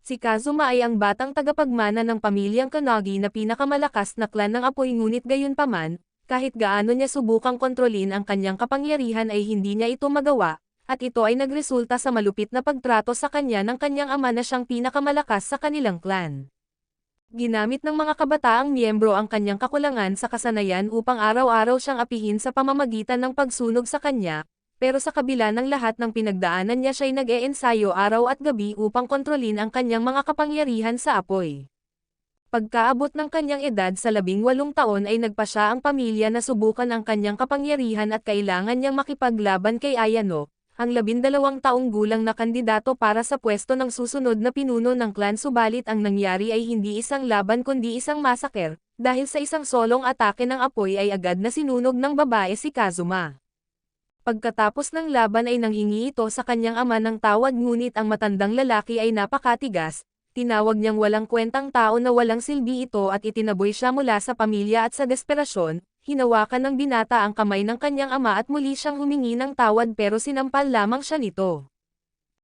Si Kazuma ay ang batang tagapagmana ng pamilyang Kanagi na pinakamalakas na klan ng apoy ngunit gayunpaman, kahit gaano niya subukang kontrolin ang kanyang kapangyarihan ay hindi niya ito magawa, at ito ay nagresulta sa malupit na pagtrato sa kanya ng kanyang ama na siyang pinakamalakas sa kanilang klan. Ginamit ng mga kabataang miyembro ang kanyang kakulangan sa kasanayan upang araw-araw siyang apihin sa pamamagitan ng pagsunog sa kanya, pero sa kabila ng lahat ng pinagdaanan niya siya'y nag-eensayo araw at gabi upang kontrolin ang kanyang mga kapangyarihan sa apoy. Pagkaabot ng kanyang edad sa 18 taon ay nagpa siya ang pamilya na subukan ang kanyang kapangyarihan at kailangan niyang makipaglaban kay Ayano, ang 12 taong gulang na kandidato para sa pwesto ng susunod na pinuno ng klan, subalit ang nangyari ay hindi isang laban kundi isang masaker, dahil sa isang solong atake ng apoy ay agad na sinunog ng babae si Kazuma. Pagkatapos ng laban ay nanghingi ito sa kanyang ama ng tawad ngunit ang matandang lalaki ay napakatigas, tinawag niyang walang kwentang tao na walang silbi ito at itinaboy siya mula sa pamilya at sa desperasyon, hinawakan ng binata ang kamay ng kanyang ama at muli siyang humingi ng tawad pero sinampal lamang siya nito.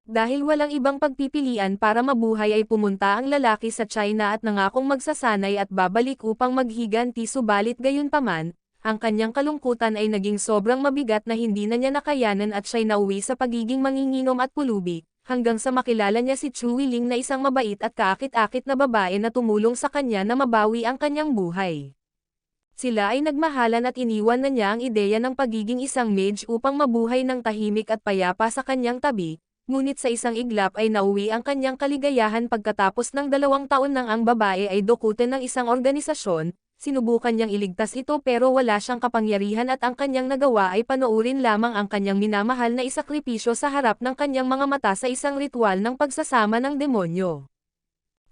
Dahil walang ibang pagpipilian para mabuhay ay pumunta ang lalaki sa China at nangakong magsasanay at babalik upang maghiganti, subalit gayunpaman, ang kanyang kalungkutan ay naging sobrang mabigat na hindi na niya nakayanan at siya'y nauwi sa pagiging manginginom at pulubi, hanggang sa makilala niya si Chu Wiling na isang mabait at kaakit-akit na babae na tumulong sa kanya na mabawi ang kanyang buhay. Sila ay nagmahalan at iniwan na niya ang ideya ng pagiging isang mage upang mabuhay ng tahimik at payapa sa kanyang tabi, ngunit sa isang iglap ay nauwi ang kanyang kaligayahan pagkatapos ng 2 taon nang ang babae ay dukutin ng isang organisasyon. Sinubukan niyang iligtas ito pero wala siyang kapangyarihan at ang kanyang nagawa ay panoorin lamang ang kanyang minamahal na isakripisyo sa harap ng kanyang mga mata sa isang ritual ng pagsasama ng demonyo.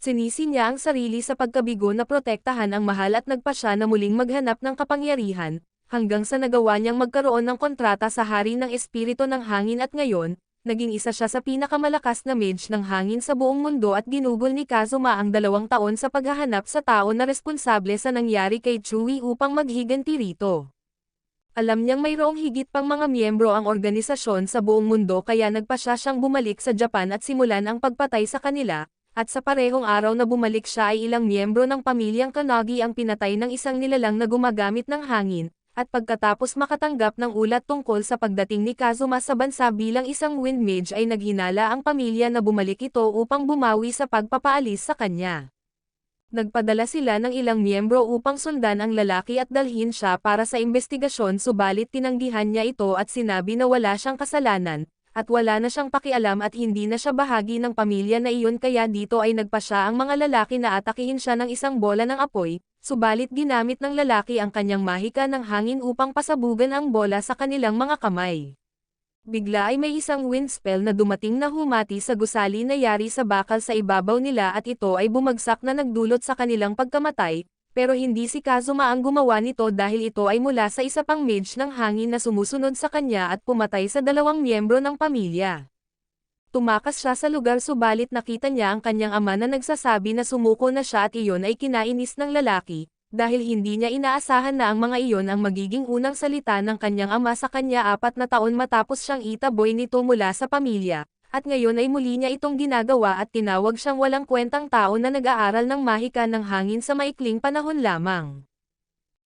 Sinisi niya ang sarili sa pagkabigo na protektahan ang mahal at nagpa siya na muling maghanap ng kapangyarihan, hanggang sa nagawa niyang magkaroon ng kontrata sa hari ng espiritu ng hangin at ngayon, naging isa siya sa pinakamalakas na mage ng hangin sa buong mundo at ginugol ni Kazuma ang 2 taon sa paghahanap sa tao na responsable sa nangyari kay Chui upang maghiganti rito. Alam niyang mayroong higit pang mga miyembro ang organisasyon sa buong mundo kaya nagpa siya siyang bumalik sa Japan at simulan ang pagpatay sa kanila, at sa parehong araw na bumalik siya ay ilang miyembro ng pamilyang Kanagi ang pinatay ng isang nilalang na gumagamit ng hangin. At pagkatapos makatanggap ng ulat tungkol sa pagdating ni Kazuma sa bansa bilang isang wind mage ay naghinala ang pamilya na bumalik ito upang bumawi sa pagpapaalis sa kanya. Nagpadala sila ng ilang miyembro upang sundan ang lalaki at dalhin siya para sa investigasyon, subalit tinanggihan niya ito at sinabi na wala siyang kasalanan, at wala na siyang pakialam at hindi na siya bahagi ng pamilya na iyon, kaya dito ay nagpa siya ang mga lalaki na atakihin siya ng isang bola ng apoy. Subalit ginamit ng lalaki ang kanyang mahika ng hangin upang pasabugan ang bola sa kanilang mga kamay. Bigla ay may isang wind spell na dumating na humati sa gusali na yari sa bakal sa ibabaw nila at ito ay bumagsak na nagdulot sa kanilang pagkamatay, pero hindi si Kazuma ang gumawa nito dahil ito ay mula sa isa pang mage ng hangin na sumusunod sa kanya at pumatay sa 2 miyembro ng pamilya. Tumakas siya sa lugar subalit nakita niya ang kanyang ama na nagsasabi na sumuko na siya at iyon ay kinainis ng lalaki, dahil hindi niya inaasahan na ang mga iyon ang magiging unang salita ng kanyang ama sa kanya 4 na taon matapos siyang itaboy nito mula sa pamilya, at ngayon ay muli niya itong ginagawa at tinawag siyang walang kwentang tao na nag-aaral ng mahika ng hangin sa maikling panahon lamang.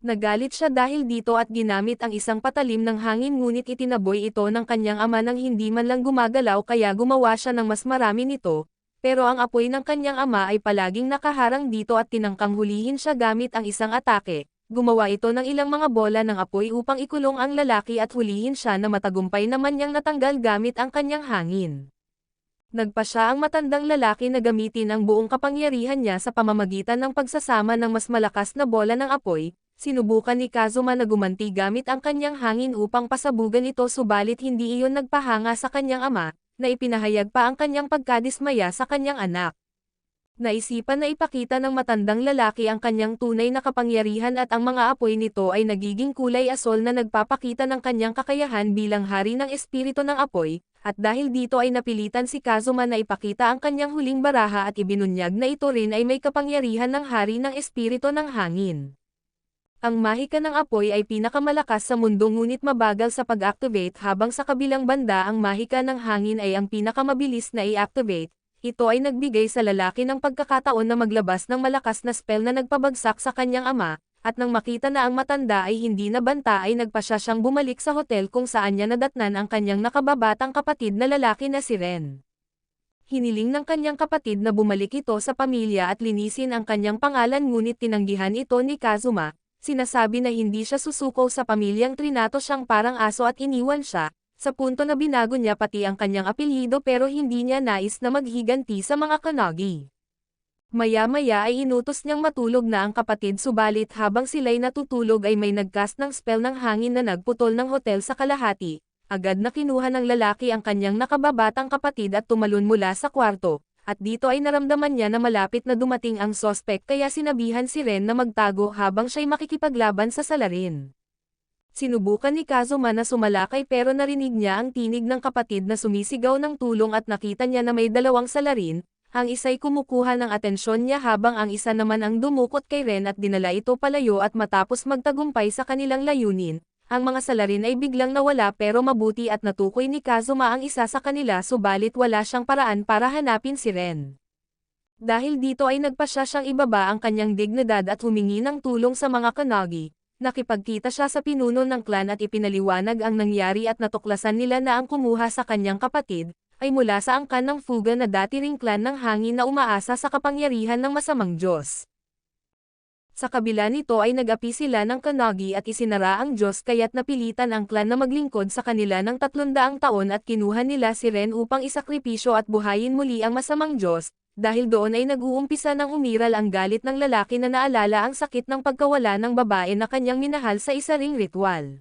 Nagalit siya dahil dito at ginamit ang isang patalim ng hangin ngunit itinaboy ito ng kanyang ama nang hindi man lang gumagalaw kaya gumawa siya ng mas marami nito, pero ang apoy ng kanyang ama ay palaging nakaharang dito at tinangkang hulihin siya gamit ang isang atake. Gumawa ito ng ilang mga bola ng apoy upang ikulong ang lalaki at hulihin siya na matagumpay naman niyang natanggal gamit ang kanyang hangin. Nagpa siya ang matandang lalaki na gamitin ang buong kapangyarihan niya sa pamamagitan ng pagsasama ng mas malakas na bola ng apoy. Sinubukan ni Kazuma na gumanti gamit ang kanyang hangin upang pasabugan ito subalit hindi iyon nagpahanga sa kanyang ama, na ipinahayag pa ang kanyang pagkadismaya sa kanyang anak. Naisipan na ipakita ng matandang lalaki ang kanyang tunay na kapangyarihan at ang mga apoy nito ay nagiging kulay asol na nagpapakita ng kanyang kakayahan bilang hari ng espiritu ng apoy, at dahil dito ay napilitan si Kazuma na ipakita ang kanyang huling baraha at ibinunyag na ito rin ay may kapangyarihan ng hari ng espiritu ng hangin. Ang mahika ng apoy ay pinakamalakas sa mundo ngunit mabagal sa pag-activate habang sa kabilang banda ang mahika ng hangin ay ang pinakamabilis na i-activate. ito ay nagbigay sa lalaki ng pagkakataon na maglabas ng malakas na spell na nagpabagsak sa kanyang ama, at nang makita na ang matanda ay hindi nabanta ay nagpasya siyang bumalik sa hotel kung saan niya nadatnan ang kanyang nakababatang kapatid na lalaki na si Ren. Hiniling ng kanyang kapatid na bumalik ito sa pamilya at linisin ang kanyang pangalan ngunit tinanggihan ito ni Kazuma, sinasabi na hindi siya susuko sa pamilyang trinato siyang parang aso at iniwan siya, sa punto na binago niya pati ang kanyang apelyido pero hindi niya nais na maghiganti sa mga Kanagi. Maya-maya ay inutos niyang matulog na ang kapatid subalit habang sila'y natutulog ay may nagcast ng spell ng hangin na nagputol ng hotel sa kalahati. Agad na kinuha ng lalaki ang kanyang nakababatang kapatid at tumalon mula sa kwarto, at dito ay naramdaman niya na malapit na dumating ang sospek kaya sinabihan si Ren na magtago habang siya'y makikipaglaban sa salarin. Sinubukan ni Kazuma na sumalakay pero narinig niya ang tinig ng kapatid na sumisigaw ng tulong at nakita niya na may dalawang salarin, ang isa'y kumukuha ng atensyon niya habang ang isa naman ang dumukot kay Ren at dinala ito palayo at matapos magtagumpay sa kanilang layunin. Ang mga salarin ay biglang nawala pero mabuti at natukoy ni Kazuma ang isa sa kanila subalit wala siyang paraan para hanapin si Ren. Dahil dito ay nagpasya siyang ibaba ang kanyang dignidad at humingi ng tulong sa mga Kanagi. Nakipagkita siya sa pinuno ng clan at ipinaliwanag ang nangyari at natuklasan nila na ang kumuha sa kanyang kapatid ay mula sa angkan ng Fuga na dati ring clan ng hangin na umaasa sa kapangyarihan ng masamang Diyos. Sa kabila nito ay nag-api sila ng Kanagi at isinara ang Diyos kaya't napilitan ang clan na maglingkod sa kanila ng 300 taon at kinuha nila si Ren upang isakripisyo at buhayin muli ang masamang Diyos, dahil doon ay nag-uumpisa ng umiral ang galit ng lalaki na naalala ang sakit ng pagkawala ng babae na kanyang minahal sa isa ring ritual.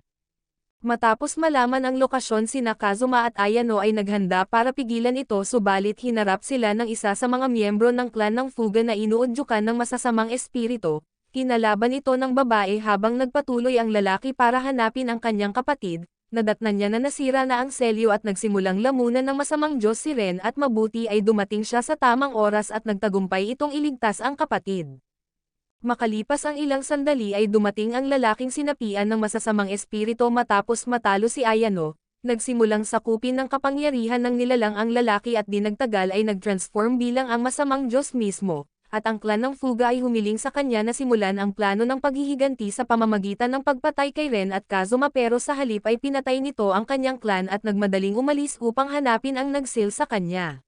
Matapos malaman ang lokasyon sina Kazuma at Ayano ay naghanda para pigilan ito subalit hinarap sila ng isa sa mga miyembro ng clan ng Fuga na inuudyukan ng masasamang espiritu. Kinalaban ito ng babae habang nagpatuloy ang lalaki para hanapin ang kanyang kapatid, nadatnan niya na nasira na ang selyo at nagsimulang lamunan ng masamang Diyos si Ren at mabuti ay dumating siya sa tamang oras at nagtagumpay itong iligtas ang kapatid. Makalipas ang ilang sandali ay dumating ang lalaking sinapian ng masasamang espiritu matapos matalo si Ayano, nagsimulang sakupin ng kapangyarihan ng nilalang ang lalaki at di nagtagal ay nagtransform bilang ang masamang Diyos mismo. At ang clan ng Fuga ay humiling sa kanya na simulan ang plano ng paghihiganti sa pamamagitan ng pagpatay kay Ren at Kazuma pero sa halip ay pinatay nito ang kanyang clan at nagmadaling umalis upang hanapin ang nagsil sa kanya.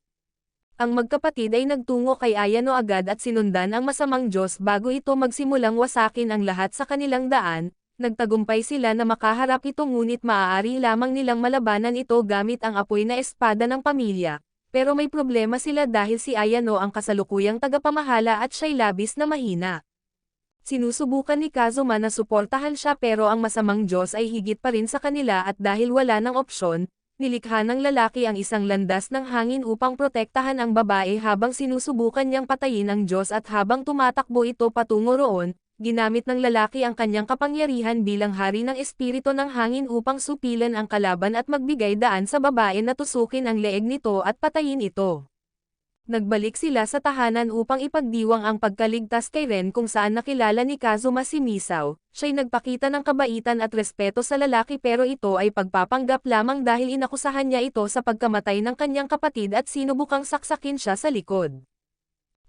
Ang magkapatid ay nagtungo kay Ayano agad at sinundan ang masamang Diyos bago ito magsimulang wasakin ang lahat sa kanilang daan. Nagtagumpay sila na makaharap ito ngunit maaari lamang nilang malabanan ito gamit ang apoy na espada ng pamilya. Pero may problema sila dahil si Ayano ang kasalukuyang tagapamahala at siya'y labis na mahina. Sinusubukan ni Kazuma na suportahan siya pero ang masamang Diyos ay higit pa rin sa kanila at dahil wala ng opsyon, nilikha ng lalaki ang isang landas ng hangin upang protektahan ang babae habang sinusubukan niyang patayin ang Diyos at habang tumatakbo ito patungo roon, ginamit ng lalaki ang kanyang kapangyarihan bilang hari ng espiritu ng hangin upang supilan ang kalaban at magbigay daan sa babae na tusukin ang leeg nito at patayin ito. Nagbalik sila sa tahanan upang ipagdiwang ang pagkaligtas kay Ren kung saan nakilala ni Kazuma si Misao. Siya'y nagpakita ng kabaitan at respeto sa lalaki pero ito ay pagpapanggap lamang dahil inakusahan niya ito sa pagkamatay ng kanyang kapatid at sinubukang saksakin siya sa likod.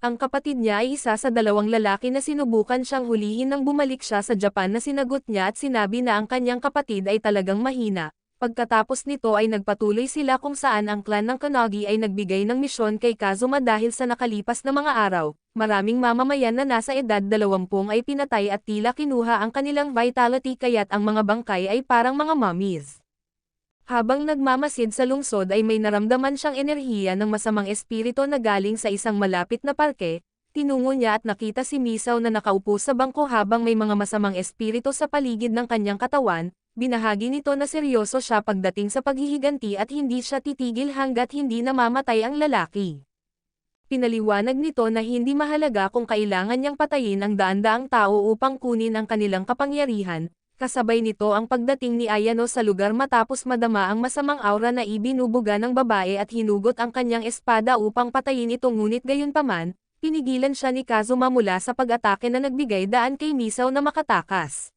Ang kapatid niya ay isa sa dalawang lalaki na sinubukan siyang hulihin nang bumalik siya sa Japan na sinagot niya at sinabi na ang kanyang kapatid ay talagang mahina. Pagkatapos nito ay nagpatuloy sila kung saan ang clan ng Kanagi ay nagbigay ng misyon kay Kazuma dahil sa nakalipas na mga araw, maraming mamamayan na nasa edad 20 ay pinatay at tila kinuha ang kanilang vitality kaya't ang mga bangkay ay parang mga mummies. Habang nagmamasid sa lungsod ay may naramdaman siyang enerhiya ng masamang espiritu na galing sa isang malapit na parke, tinungo niya at nakita si Misao na nakaupo sa bangko habang may mga masamang espiritu sa paligid ng kanyang katawan, binahagi nito na seryoso siya pagdating sa paghihiganti at hindi siya titigil hanggat hindi namamatay ang lalaki. Pinaliwanag nito na hindi mahalaga kung kailangan niyang patayin ang daan-daang tao upang kunin ang kanilang kapangyarihan. Kasabay nito ang pagdating ni Ayano sa lugar matapos madama ang masamang aura na ibinubuga ng babae at hinugot ang kanyang espada upang patayin ito ngunit gayunpaman, pinigilan siya ni Kazuma mula sa pag-atake na nagbigay daan kay Misao na makatakas.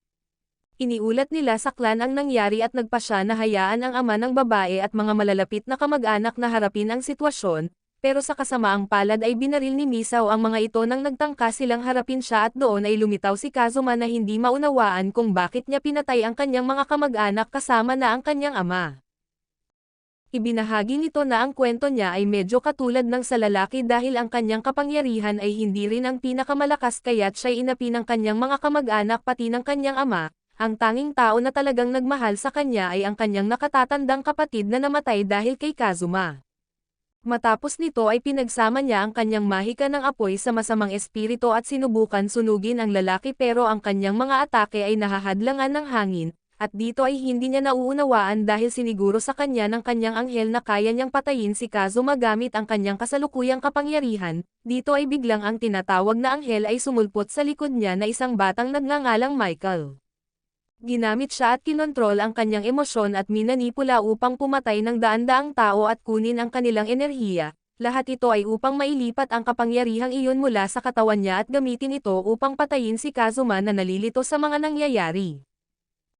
Iniulat nila sa clan ang nangyari at nagpasya na hayaan ang ama ng babae at mga malalapit na kamag-anak na harapin ang sitwasyon, pero sa kasamaang palad ay binaril ni Misao ang mga ito nang nagtangka silang harapin siya at doon ay lumitaw si Kazuma na hindi maunawaan kung bakit niya pinatay ang kanyang mga kamag-anak kasama na ang kanyang ama. Ibinahagi nito na ang kwento niya ay medyo katulad ng sa lalaki dahil ang kanyang kapangyarihan ay hindi rin ang pinakamalakas kaya't siya'y inapi ng kanyang mga kamag-anak pati ng kanyang ama. Ang tanging tao na talagang nagmahal sa kanya ay ang kanyang nakatatandang kapatid na namatay dahil kay Kazuma. Matapos nito ay pinagsama niya ang kanyang mahika ng apoy sa masamang espiritu at sinubukan sunugin ang lalaki pero ang kanyang mga atake ay nahahadlangan ng hangin. At dito ay hindi niya nauunawaan dahil siniguro sa kanya ng kanyang anghel na kaya niyang patayin si Kazuma gamit ang kanyang kasalukuyang kapangyarihan. Dito ay biglang ang tinatawag na anghel ay sumulpot sa likod niya na isang batang nagngangalang Michael. Ginamit siya at kinontrol ang kanyang emosyon at minanipula upang pumatay ng daan-daang tao at kunin ang kanilang enerhiya. Lahat ito ay upang mailipat ang kapangyarihang iyon mula sa katawan niya at gamitin ito upang patayin si Kazuma na nalilito sa mga nangyayari.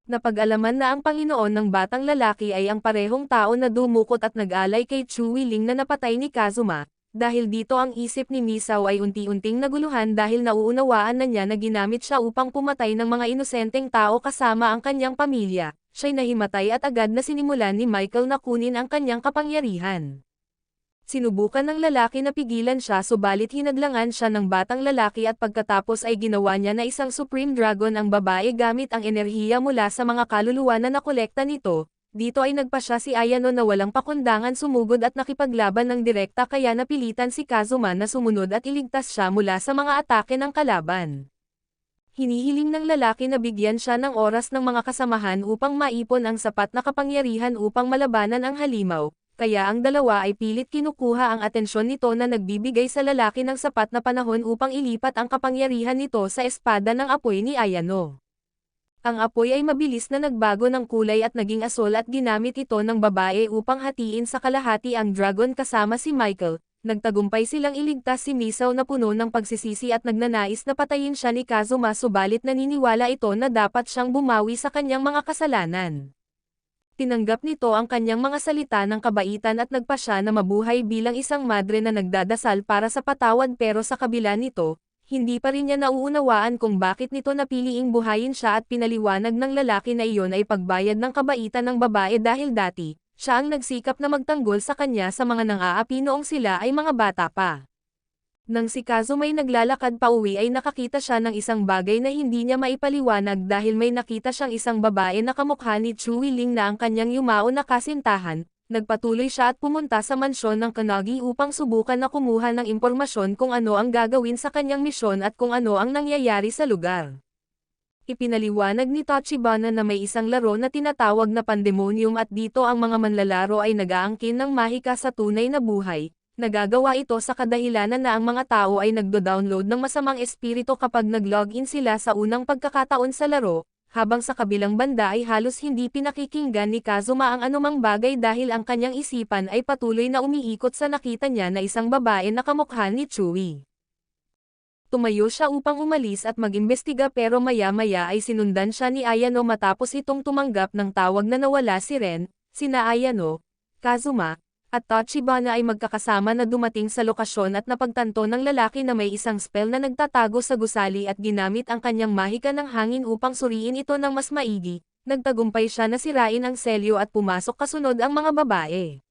Napag-alaman na ang Panginoon ng batang lalaki ay ang parehong tao na dumukot at nag-alay kay Chu Wiling na napatay ni Kazuma, dahil dito ang isip ni Misao ay unti-unting naguluhan dahil nauunawaan na niya na ginamit siya upang pumatay ng mga inosenteng tao kasama ang kanyang pamilya. Siya'y nahimatay at agad na sinimulan ni Michael na kunin ang kanyang kapangyarihan. Sinubukan ng lalaki na pigilan siya subalit hinadlangan siya ng batang lalaki at pagkatapos ay ginawa niya na isang Supreme Dragon ang babae gamit ang enerhiya mula sa mga kaluluwa na nakolekta nito. Dito ay nagpa siya si Ayano na walang pakundangan sumugod at nakipaglaban ng direkta kaya napilitan si Kazuma na sumunod at iligtas siya mula sa mga atake ng kalaban. Hinihiling ng lalaki na bigyan siya ng oras ng mga kasamahan upang maipon ang sapat na kapangyarihan upang malabanan ang halimaw. Kaya ang dalawa ay pilit kinukuha ang atensyon nito na nagbibigay sa lalaki ng sapat na panahon upang ilipat ang kapangyarihan nito sa espada ng apoy ni Ayano. Ang apoy ay mabilis na nagbago ng kulay at naging asol at ginamit ito ng babae upang hatiin sa kalahati ang dragon kasama si Michael. Nagtagumpay silang iligtas si Misao na puno ng pagsisisi at nagnanais na patayin siya ni Kazuma subalit naniniwala ito na dapat siyang bumawi sa kanyang mga kasalanan. Tinanggap nito ang kanyang mga salita ng kabaitan at nagpa siya na mabuhay bilang isang madre na nagdadasal para sa patawad pero sa kabila nito, hindi pa rin niya nauunawaan kung bakit nito napiliing buhayin siya at pinaliwanag ng lalaki na iyon ay pagbayad ng kabaitan ng babae dahil dati, siya ang nagsikap na magtanggol sa kanya sa mga nang-aapi noong sila ay mga bata pa. Nang si Kazuma ay naglalakad pa uwi ay nakakita siya ng isang bagay na hindi niya maipaliwanag dahil may nakita siyang isang babae na kamukha ni Chu Wiling na ang kanyang yumao na kasintahan. Nagpatuloy siya at pumunta sa mansyon ng Kanagi upang subukan na kumuha ng impormasyon kung ano ang gagawin sa kanyang misyon at kung ano ang nangyayari sa lugar. Ipinaliwanag ni Tachibana na may isang laro na tinatawag na Pandemonium at dito ang mga manlalaro ay nag-aangkin ng mahika sa tunay na buhay. Nagagawa ito sa kadahilanan na ang mga tao ay nagdo-download ng masamang espiritu kapag nag-login sila sa unang pagkakataon sa laro, habang sa kabilang banda ay halos hindi pinakikinggan ni Kazuma ang anumang bagay dahil ang kanyang isipan ay patuloy na umiikot sa nakita niya na isang babae na kamukha ni Chewie. Tumayo siya upang umalis at mag-imbestiga pero maya-maya ay sinundan siya ni Ayano matapos itong tumanggap ng tawag na nawala si Ren, sina Ayano, Kazuma, at Tachibana ay magkakasama na dumating sa lokasyon at napagtanto ng lalaki na may isang spell na nagtatago sa gusali at ginamit ang kanyang mahika ng hangin upang suriin ito ng mas maigi. Nagtagumpay siya na sirain ang selyo at pumasok kasunod ang mga babae.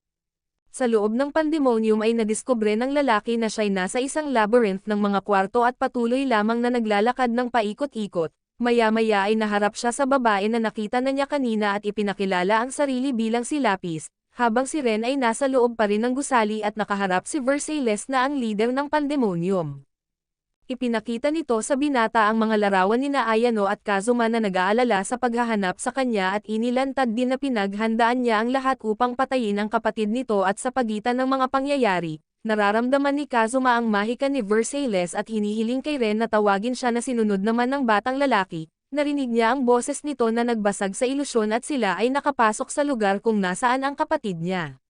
Sa loob ng Pandemonium ay nadiskubre ng lalaki na siya'y nasa isang labyrinth ng mga kwarto at patuloy lamang na naglalakad ng paikot-ikot. Maya-maya ay naharap siya sa babae na nakita na niya kanina at ipinakilala ang sarili bilang si Lapis. Habang si Ren ay nasa loob pa rin ng gusali at nakaharap si Versailles na ang leader ng Pandemonium. Ipinakita nito sa binata ang mga larawan ni Ayano at Kazuma na nag-aalala sa paghahanap sa kanya at inilantad din na pinaghandaan niya ang lahat upang patayin ang kapatid nito at sa pagitan ng mga pangyayari, nararamdaman ni Kazuma ang mahika ni Versailles at hinihiling kay Ren na tawagin siya na sinunod naman ng batang lalaki. Narinig niya ang boses nito na nagbasag sa ilusyon at sila ay nakapasok sa lugar kung nasaan ang kapatid niya.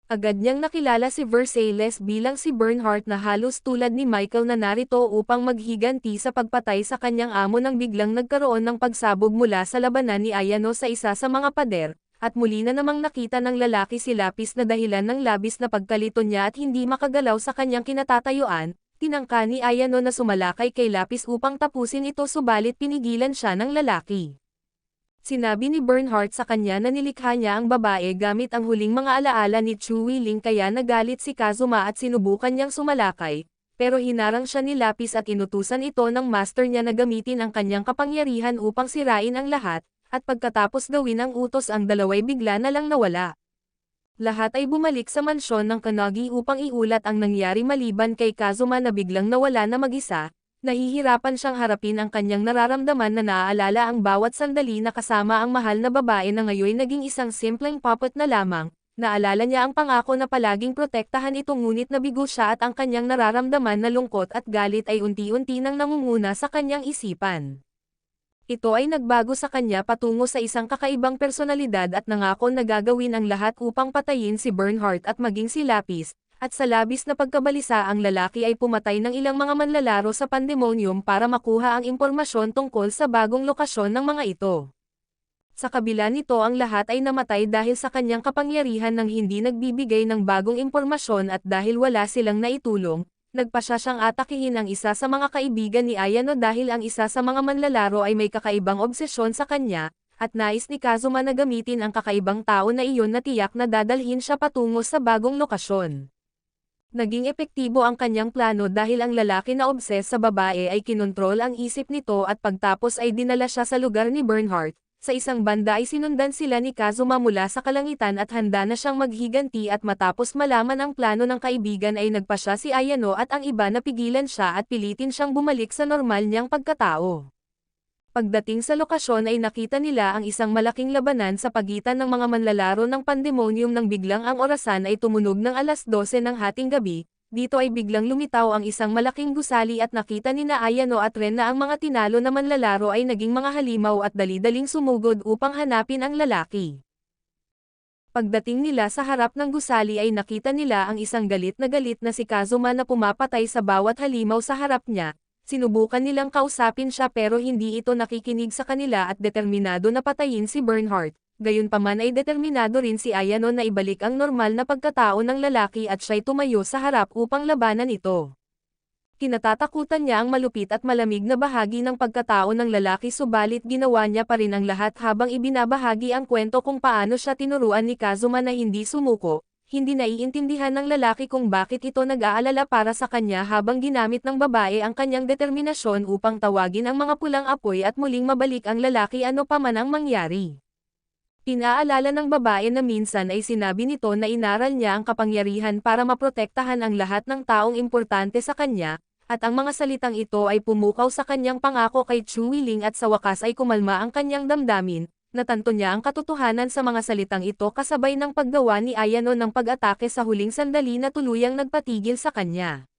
Agad niyang nakilala si Versailles bilang si Bernhardt na halos tulad ni Michael na narito upang maghiganti sa pagpatay sa kanyang amo nang biglang nagkaroon ng pagsabog mula sa labanan ni Ayano sa isa sa mga pader. at muli na namang nakita ng lalaki si Lapis na dahilan ng labis na pagkalito niya at hindi makagalaw sa kanyang kinatatayuan. Tinangka ni Ayano na sumalakay kay Lapis upang tapusin ito subalit pinigilan siya ng lalaki. Sinabi ni Bernhardt sa kanya na nilikha niya ang babae gamit ang huling mga alaala ni Chu Wiling kaya nagalit si Kazuma at sinubukan niyang sumalakay, pero hinarang siya ni Lapis at inutusan ito ng master niya na gamitin ang kanyang kapangyarihan upang sirain ang lahat, at pagkatapos gawin ang utos ang dalaway bigla na lang nawala. Lahat ay bumalik sa mansyon ng Kanagi upang iulat ang nangyari maliban kay Kazuma na biglang nawala na mag-isa, nahihirapan siyang harapin ang kanyang nararamdaman na naaalala ang bawat sandali na kasama ang mahal na babae na ngayon naging isang simpleng puppet na lamang, naalala niya ang pangako na palaging protektahan ito ngunit nabigo siya at ang kanyang nararamdaman na lungkot at galit ay unti-unti nang nangunguna sa kanyang isipan. Ito ay nagbago sa kanya patungo sa isang kakaibang personalidad at nangako na gagawin ang lahat upang patayin si Bernhardt at maging si Lapis, at sa labis na pagkabalisa ang lalaki ay pumatay ng ilang mga manlalaro sa Pandemonium para makuha ang impormasyon tungkol sa bagong lokasyon ng mga ito. Sa kabila nito ang lahat ay namatay dahil sa kanyang kapangyarihan nang hindi nagbibigay ng bagong impormasyon at dahil wala silang naitulong. Nagpasya siyang atakihin ang isa sa mga kaibigan ni Ayano dahil ang isa sa mga manlalaro ay may kakaibang obsesyon sa kanya, at nais ni Kazuma na gamitin ang kakaibang tao na iyon na tiyak na dadalhin siya patungo sa bagong lokasyon. Naging epektibo ang kanyang plano dahil ang lalaki na obses sa babae ay kinontrol ang isip nito at pagtapos ay dinala siya sa lugar ni Bernhardt. Sa isang banda ay sinundan sila ni Kazuma mula sa kalangitan at handa na siyang maghiganti at matapos malaman ang plano ng kaibigan ay nagpasya si Ayano at ang iba na pigilan siya at pilitin siyang bumalik sa normal niyang pagkatao. Pagdating sa lokasyon ay nakita nila ang isang malaking labanan sa pagitan ng mga manlalaro ng Pandemonium nang biglang ang orasan ay tumunog ng 12:00 ng hating gabi. Dito ay biglang lumitaw ang isang malaking gusali at nakita ni Ayano at Ren na ang mga tinalo na manlalaro ay naging mga halimaw at dali-daling sumugod upang hanapin ang lalaki. Pagdating nila sa harap ng gusali ay nakita nila ang isang galit na si Kazuma na pumapatay sa bawat halimaw sa harap niya. Sinubukan nilang kausapin siya pero hindi ito nakikinig sa kanila at determinado na patayin si Bernhardt. Gayunpaman ay determinado rin si Ayano na ibalik ang normal na pagkatao ng lalaki at siya'y tumayo sa harap upang labanan ito. Kinatatakutan niya ang malupit at malamig na bahagi ng pagkatao ng lalaki subalit ginawa niya pa rin ang lahat habang ibinabahagi ang kwento kung paano siya tinuruan ni Kazuma na hindi sumuko. Hindi naiintindihan ng lalaki kung bakit ito nag-aalala para sa kanya habang ginamit ng babae ang kanyang determinasyon upang tawagin ang mga pulang apoy at muling mabalik ang lalaki ano pa man ang mangyari. Pinaalala ng babae na minsan ay sinabi nito na inaral niya ang kapangyarihan para maprotektahan ang lahat ng taong importante sa kanya, at ang mga salitang ito ay pumukaw sa kanyang pangako kay Chu Wiling at sa wakas ay kumalma ang kanyang damdamin. Natanto niya ang katotohanan sa mga salitang ito kasabay ng paggawa ni Ayano ng pag-atake sa huling sandali na tuluyang nagpatigil sa kanya.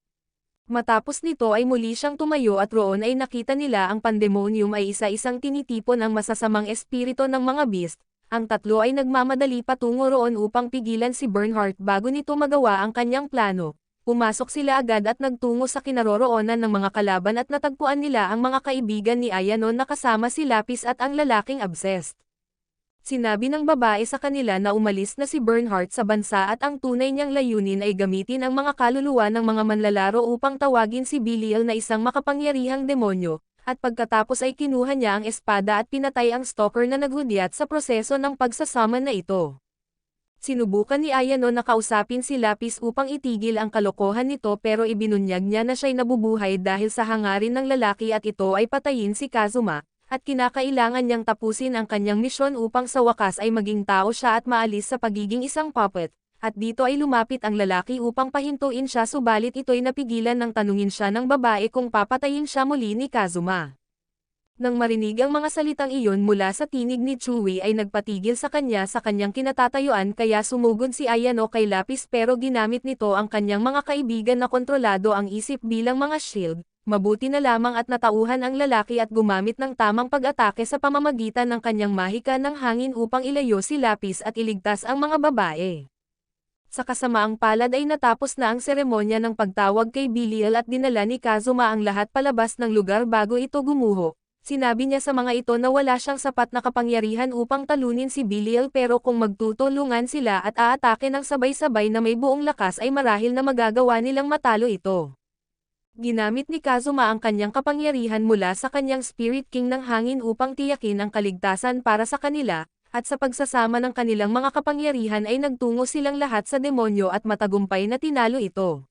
Matapos nito ay muli siyang tumayo at roon ay nakita nila ang Pandemonium ay isa-isang tinitipon ang masasamang espiritu ng mga beast. Ang tatlo ay nagmamadali patungo roon upang pigilan si Bernhardt bago nito magawa ang kanyang plano. Pumasok sila agad at nagtungo sa kinaroroonan ng mga kalaban at natagpuan nila ang mga kaibigan ni Ayano na kasama si Lapis at ang lalaking obsessed. Sinabi ng babae sa kanila na umalis na si Bernhardt sa bansa at ang tunay niyang layunin ay gamitin ang mga kaluluwa ng mga manlalaro upang tawagin si Belial na isang makapangyarihang demonyo. At pagkatapos ay kinuha niya ang espada at pinatay ang stalker na naghudyat sa proseso ng pagsasama na ito. Sinubukan ni Ayano na kausapin si Lapis upang itigil ang kalokohan nito pero ibinunyag niya na siya'y nabubuhay dahil sa hangarin ng lalaki at ito ay patayin si Kazuma, at kinakailangan niyang tapusin ang kanyang misyon upang sa wakas ay maging tao siya at maalis sa pagiging isang puppet. At dito ay lumapit ang lalaki upang pahintuin siya subalit ito'y napigilan ng tanungin siya ng babae kung papatayin siya muli ni Kazuma. Nang marinig ang mga salitang iyon mula sa tinig ni Chewie ay nagpatigil sa kanyang kinatatayuan kaya sumugod si Ayano kay Lapis pero ginamit nito ang kanyang mga kaibigan na kontrolado ang isip bilang mga shield. Mabuti na lamang at natauhan ang lalaki at gumamit ng tamang pag-atake sa pamamagitan ng kanyang mahika ng hangin upang ilayo si Lapis at iligtas ang mga babae. Sa kasamaang palad ay natapos na ang seremonya ng pagtawag kay Belial at dinala ni Kazuma ang lahat palabas ng lugar bago ito gumuho. Sinabi niya sa mga ito na wala siyang sapat na kapangyarihan upang talunin si Belial pero kung magtutulungan sila at aatake ng sabay-sabay na may buong lakas ay marahil na magagawa nilang matalo ito. Ginamit ni Kazuma ang kanyang kapangyarihan mula sa kanyang Spirit King ng hangin upang tiyakin ang kaligtasan para sa kanila, at sa pagsasama ng kanilang mga kapangyarihan ay nagtungo silang lahat sa demonyo at matagumpay na tinalo ito.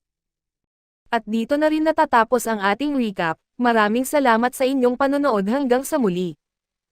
At dito na rin natatapos ang ating recap. Maraming salamat sa inyong panonood hanggang sa muli.